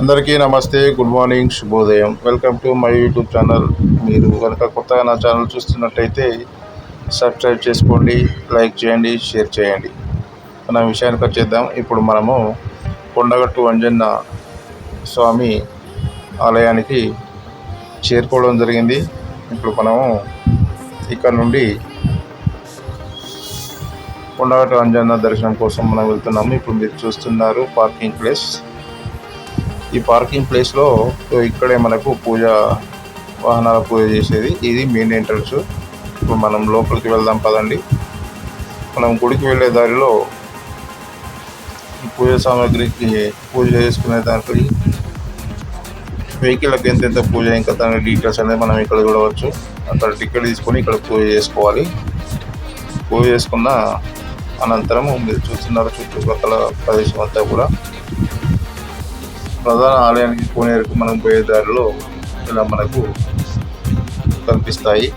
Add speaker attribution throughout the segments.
Speaker 1: అందరికీ నమస్తే, good morning, శుభోదయం. Welcome to my YouTube channel. మీరు కనుక కొత్తగా నా ఛానల్ చూస్తున్నట్టయితే సబ్స్క్రైబ్ చేసుకోండి, లైక్ చేయండి, షేర్ చేయండి. మన విషయానికి వచ్చేద్దాం. ఇప్పుడు మనము కొండగట్టు అంజన్న స్వామి ఆలయానికి చేరుకోవడం జరిగింది. ఇప్పుడు మనము ఇక్కడ నుండి కొండగట్టు అంజన్న దర్శనం కోసం మనం వెళ్తున్నాము. ఇప్పుడు మీరు చూస్తున్నారు పార్కింగ్ ప్లేస్. ఈ పార్కింగ్ ప్లేస్లో ఇక్కడే మనకు వాహనాల పూజ చేసేది. ఇది మెయిన్ ఎంట్రన్స్. ఇప్పుడు మనం లోపలికి వెళ్దాం పదండి. మనం గుడికి వెళ్ళే దారిలో ఈ పూజ సామాగ్రికి పూజ చేసుకునే దానికి వెహికల్కి ఎంతెంత పూజ ఇంకా దాని డీటెయిల్స్ అనేది మనం ఇక్కడ చూడవచ్చు. అక్కడ టికెట్ తీసుకొని ఇక్కడ పూజ చేసుకోవాలి. పూజ చేసుకున్న అనంతరము మీరు చూస్తున్నారు చుట్టుపక్కల ప్రదేశం అంతా కూడా ప్రధాన ఆలయానికి కోనేరుకు మనం పోయే దారిలో ఇలా మనకు కనిపిస్తాయి.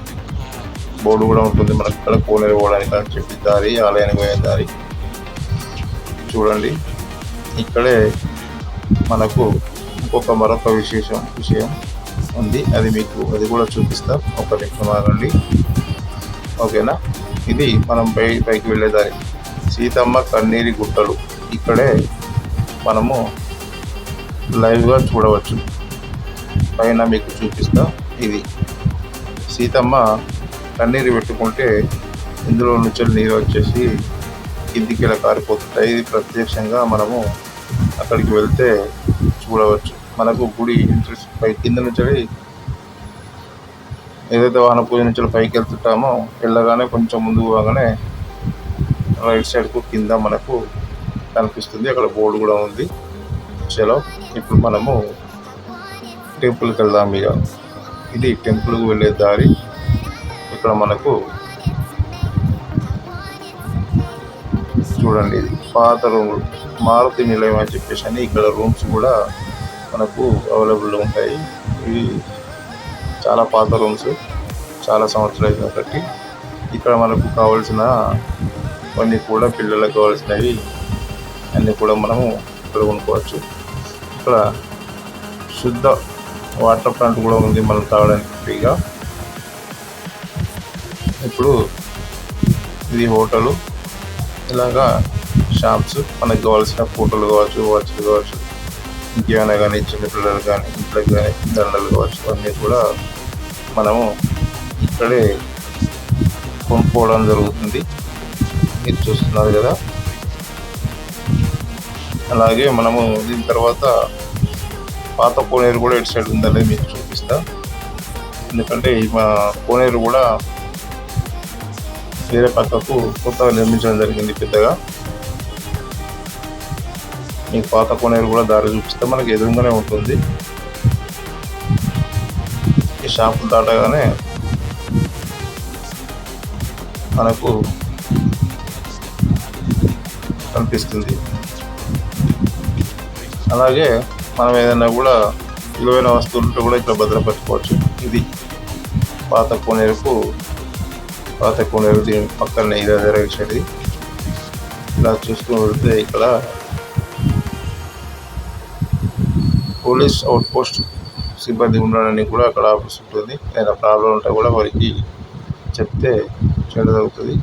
Speaker 1: బోర్డు కూడా ఉంటుంది మనకు ఇక్కడ కోనేరు పోవడానికి అని చెప్పి దారి, ఆలయానికి పోయే దారి చూడండి. ఇక్కడే మనకు మరొక విషయం ఉంది. అది కూడా చూపిస్తాం. ఒక నిమిషం ఆగండి, ఓకేనా. ఇది మనం పైకి వెళ్ళే దారి. సీతమ్మ కన్నీరి గుట్టలు ఇక్కడే మనము లైవ్గా చూడవచ్చు. పైన మీకు చూపిస్తా. ఇది సీతమ్మ కన్నీరు పెట్టుకుంటే ఇందులో నుంచి నీరు వచ్చేసి కిందికి ఇలా కారిపోతుంటాయి. ఇది ప్రత్యక్షంగా మనము అక్కడికి వెళ్తే చూడవచ్చు. మనకు గుడి ఎంట్రన్స్ కింద నుంచి ఏదైతే వాహన పూజ నుంచి పైకి వెళ్తుంటామో వెళ్ళగానే కొంచెం ముందుకు పోగానే రైట్ సైడ్కు కింద మనకు కనిపిస్తుంది. అక్కడ బోర్డు కూడా ఉంది. చలో ఇప్పుడు మనము టెంపుల్కి వెళ్దాం. ఇక ఇది టెంపుల్కి వెళ్ళే దారి. ఇక్కడ మనకు చూడండి, ఇది పాత రూములు, మారుతి నిలయం అని చెప్పేసి అని ఇక్కడ రూమ్స్ కూడా మనకు అవైలబుల్గా ఉంటాయి. ఇవి చాలా పాత రూమ్స్, చాలా సంవత్సరాలు కట్టి. ఇక్కడ మనకు కావాల్సిన అన్నీ కూడా పిల్లలకు కావాల్సినవి అన్నీ కూడా మనము ఇక్కడ కొనుక్కోవచ్చు. ఇక్కడ శుద్ధ వాటర్ ప్లాంట్ కూడా ఉంది మనం తాగడానికి ఫ్రీగా. ఇప్పుడు ఇది హోటలు, ఇలాగా షాప్స్, మనకు కావాల్సిన ఫోటోలు కావచ్చు, వాచ్లు కావచ్చు, ఇంకేమైనా కానీ చిన్నపిల్లలు కానీ ఇంట్లోకి కానీ దండలు కావచ్చు, అన్నీ కూడా మనము ఇక్కడే కొనుక్కోవడం జరుగుతుంది. మీరు చూస్తున్నారు కదా. అలాగే మనము దీని తర్వాత పాత కోనేరు కూడా ఇటు సైడ్ ఉందనేది మీకు చూపిస్తా. ఎందుకంటే మా కోనేరు కూడా వేరే పక్కకు కొత్తగా నిర్మించడం జరిగింది పెద్దగా. మీకు పాత కోనేరు కూడా దారి చూపిస్తే మనకి ఎదురుగానే ఉంటుంది. ఈ షాపు దాటగానే మనకు కనిపిస్తుంది. అలాగే మనం ఏదైనా కూడా విలువైన వస్తువులతో కూడా ఇక్కడ భద్రపరచుకోవచ్చు. ఇది పాత కోనేరు దీని పక్కనే ఇదే రైట్. ఇలా చూస్తూ వెళ్తే ఇక్కడ పోలీస్ అవుట్ పోస్ట్ సిబ్బంది ఉండడానికి కూడా అక్కడ ఆఫీస్ ఉంటుంది. ఏదైనా ప్రాబ్లం ఉంటే కూడా వారికి చెప్తే చేయడం జరుగుతుంది.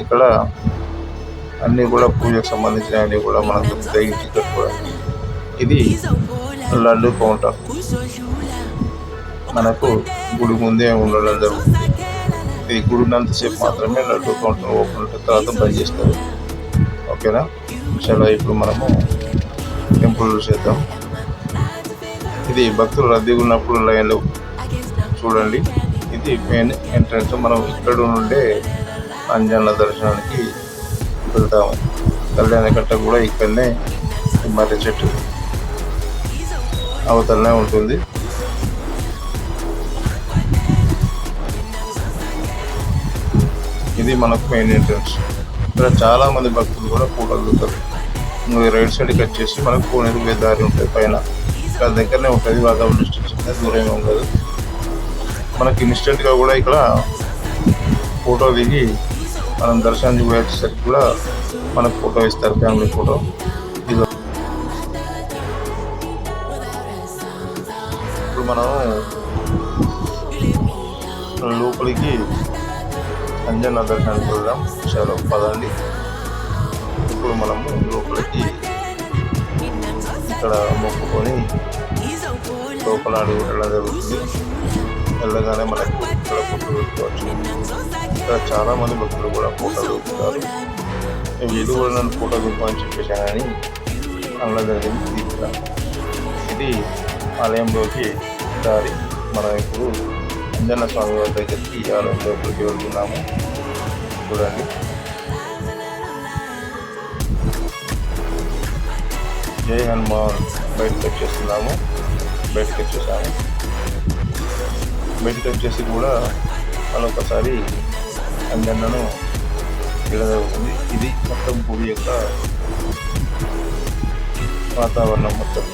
Speaker 1: ఇక్కడ అన్నీ కూడా పూజకు సంబంధించినవన్నీ కూడా మనకు ఇంటికి కట్టుకోవడానికి. ఇది లడ్డు కౌంటర్, మనకు గుడి ముందే ఉండడం జరుగుతుంది. ఈ గుడి ఉన్నంతసేపు మాత్రమే లడ్డు కౌంటర్ ఓపెన్ ఉంటుంది, తర్వాత బంద్ చేస్తారు, ఓకేనా. చాలా ఇప్పుడు మనము టెంపుల్ చేద్దాం. ఇది భక్తులు రద్దీగా ఉన్నప్పుడు లైన్లు చూడండి. ఇది మెయిన్ ఎంట్రన్స్. మనం ఇక్కడ నుండే అంజన్న దర్శనానికి వెళ్తాము. కళ్యాణకట్ట కూడా ఇక్కడనే మర్రి చెట్టు అవతలనే ఉంటుంది. ఇది మనకు మెయిన్ ఎంట్రన్స్. ఇక్కడ చాలా మంది భక్తులు కూడా ఫోటోలు దిగుతారు. రైట్ సైడ్కి వచ్చేసి మనకు కోనేరు పోయే దారి ఉంటుంది. పైన ఇక్కడ దగ్గరనే ఉంటుంది. వాతావరణం డిస్టెన్స్ దూరంగా ఉండదు. మనకి ఇన్స్టెంట్గా కూడా ఇక్కడ ఫోటో దిగి మనం దర్శనానికి పోయేసరికి కూడా మనకు ఫోటో ఇస్తారు, ఫ్యామిలీ ఫోటో. మనం లోపలికి అంజన్న దర్శనానికి వెళ్దాం. చలో పదండి. ఇప్పుడు మనము లోపలికి ఇక్కడ మొక్కుకొని లోపల అడుగు వెళ్ళడం జరుగుతుంది. వెళ్ళగానే మనకు ఇక్కడ ఫోటో పెట్టుకోవచ్చు. ఇక్కడ చాలామంది భక్తులు కూడా ఫోటోలు పెట్టుకుంటారు. వీళ్ళు కూడా నన్ను ఫోటో పెట్టుకోమని చెప్పేసాను కానీ అలా జరిగింది. ఇది ఆలయంలోకి దారి. మనం ఇప్పుడు అంజన్న స్వామి వారి దగ్గరికి ఆలయంలోకి వెళ్తున్నాము. చూడండి, జై హనుమాన్. బయటకు వచ్చేస్తున్నాము. బయటకు వచ్చేసి కూడా మరొకసారి అంజన్నను జరుగుతుంది. ఇది మొత్తం గుడి యొక్క వాతావరణం. మొత్తం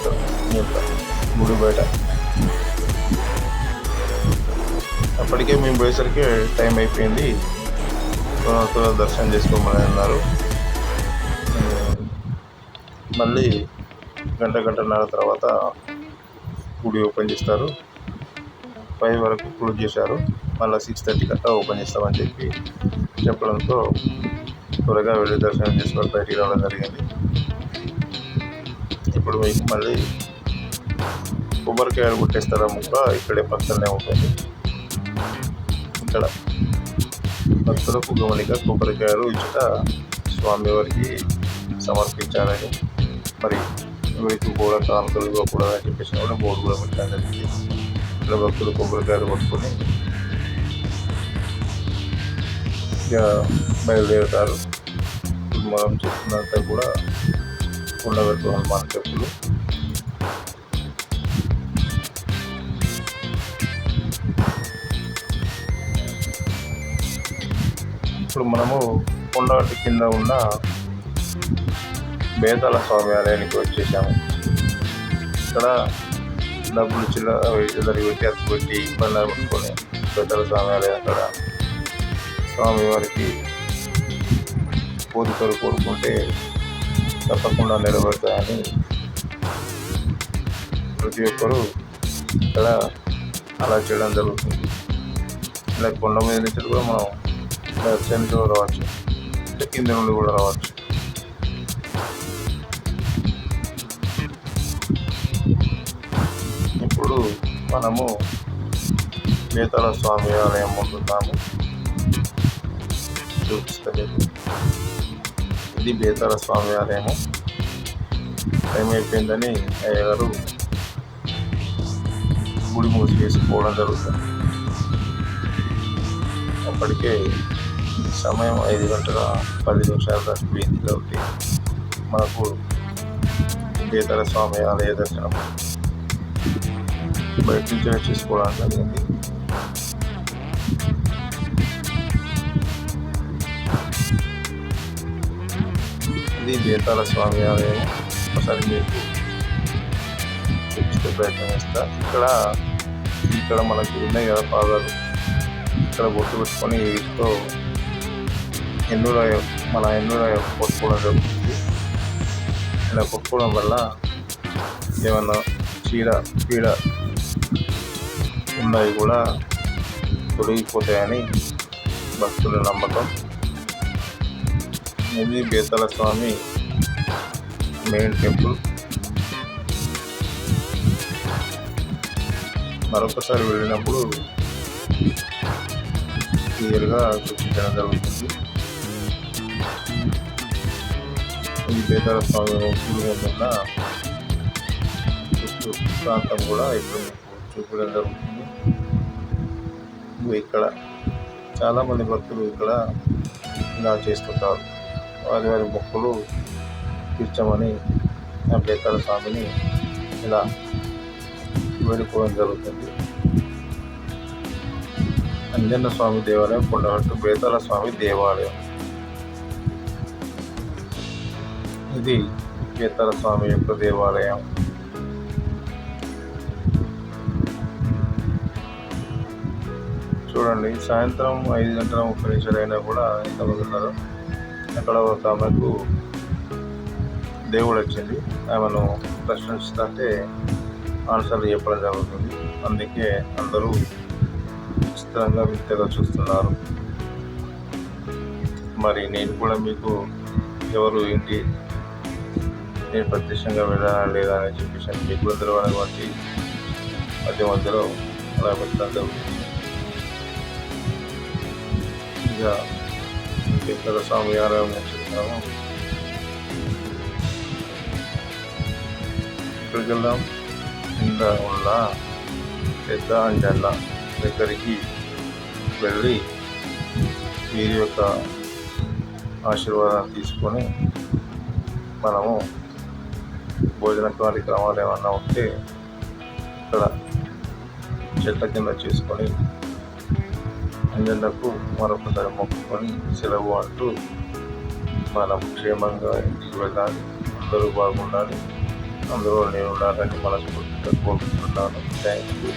Speaker 1: గుడి బయట. అప్పటికే మేము పోయేసరికి టైం అయిపోయింది. దర్శనం చేసుకోమని అన్నారు. మళ్ళీ గంటన్నర తర్వాత గుడి ఓపెన్ చేస్తారు. 5 వరకు క్లోజ్ చేశారు. మళ్ళీ 6:30 కట్టా ఓపెన్ చేస్తామని చెప్పడంతో త్వరగా వెళ్ళి దర్శనం చేసుకొని బయటికి రావడం జరిగింది. ఇప్పుడు మీకు మళ్ళీ కొబ్బరికాయలు కొట్టేస్తారా ముక్క ఇక్కడే పక్కనే ఉంటుంది. ఇక్కడ భక్తులకు గమనిక కొబ్బరికాయలు ఇచ్చుట స్వామివారికి సమర్పించాలని, మరి ఎవరికి కూడా కానుకలు ఇవ్వకూడదని చెప్పేసి కూడా బోర్డు కూడా పెట్టడం జరిగింది. ఇక్కడ భక్తులు కొబ్బరికాయలు కొట్టుకొని ఇక బయలుదేరుతారు. మనం చేస్తున్నంత కూడా ఉండబెట్టు హనుమాన్ చెప్పులు. ఇప్పుడు మనము కొండగట్టు కింద ఉన్న బేతాళ స్వామి ఆలయానికి వచ్చేసాము. ఇక్కడ డబ్బులు చిల్లరి పెట్టి అత్తు పెట్టి బండ పట్టుకొని బేతాళ స్వామి ఆలయం అక్కడ స్వామివారికి కోరికలు కోరుకుంటే తప్పకుండా నెరవేరుతాయని ప్రతి ఒక్కరూ ఇక్కడ అలా చేయడం జరుగుతుంది. ఇలా కొండ మీద నుంచి కూడా మనం దర్శనానికి రావచ్చు, కింద నుండి కూడా రావచ్చు. ఇప్పుడు మనము బేతాళ స్వామి ఆలయం ముందున్నాము. చూపిస్తలేదు. ఇది బేతాళ స్వామి ఆలయము. టైం అయిపోయిందని అయ్యగారు గుడి మూసివేసుకోవడం జరుగుతుంది. అప్పటికే సమయం 5:10 దాటిపోయింది. కాబట్టి మనకు బేతాళ స్వామి ఆలయ దర్శనం బయట నుంచి చేసుకోవడం జరిగింది. ఇది బేతాళ స్వామి ఆలయం. ఒకసారి మీకు చూపించే ప్రయత్నం చేస్తా. ఇక్కడ మనకి ఉన్నాయి కదా పాదాలు, ఇక్కడ బొట్టు పెట్టుకొని వీటితో మన ఎన్నురాయ కొట్టుకోవడం జరుగుతుంది. ఇలా కొట్టుకోవడం వల్ల ఏమన్నా పీడ ఉన్నాయి కూడా తొలగిపోతాయని భక్తుల నమ్మకం. ఇది బేతాళ స్వామి మెయిన్ టెంపుల్. మరొకసారి వెళ్ళినప్పుడు క్లియర్గా చూపించడం జరుగుతుంది. ఈ బేతాళ స్వామి ఉన్న చుట్టూ ప్రాంతం కూడా ఇప్పుడు చూపించడం జరుగుతుంది. ఇక్కడ చాలామంది భక్తులు ఇక్కడ ఇలా చేస్తుంటారు. వారి మొక్కులు తీర్చమని ఆ బేతాళ స్వామిని ఇలా వేడుకోవడం జరుగుతుంది. అంజన్న స్వామి దేవాలయం, కొండగట్టు బేతాళ స్వామి దేవాలయం. ఇది బేతాళ స్వామి యొక్క దేవాలయం. చూడండి, సాయంత్రం 5:30 అయినా కూడా ఎంతమంది ఉన్నారు. అక్కడ ఒక ఆమెకు దేవుడు వచ్చింది. ఆమెను ప్రశ్నిస్తుంటే ఆన్సర్లు చెప్పడం జరుగుతుంది. అందుకే అందరూ విచిత్రంగా వింతగా చూస్తున్నారు. మరి నేను కూడా మీకు ఎవరు ఏంటి నేను ప్రత్యక్షంగా వెళ్ళానా లేదా అని చెప్పేసి మీకు కూడా తెలియనటువంటి మధ్యలో అలా పెట్టడం జరుగుతుంది. ఇక వెంకట స్వామి ఆలయం చెప్తాము. ఇక్కడికి వెళ్దాం. కింద ఉన్న పెద్ద అంజన్న దగ్గరికి వెళ్ళి వీరి యొక్క ఆశీర్వాదాన్ని తీసుకొని మనము భోజన కార్యక్రమాలు ఏమన్నా ఉంటే ఇక్కడ చెట్ల కింద చేసుకొని అంజన్నకు మరొకసారి మొక్కుకొని సెలవు అంటూ మనం క్షేమంగా ఇంటికి వెళ్ళాలి. అందరూ బాగుండాలి. అందులో నేను ఉండాలని మనస్ఫూర్తిగా కోరుకుంటున్నాను. Thank you.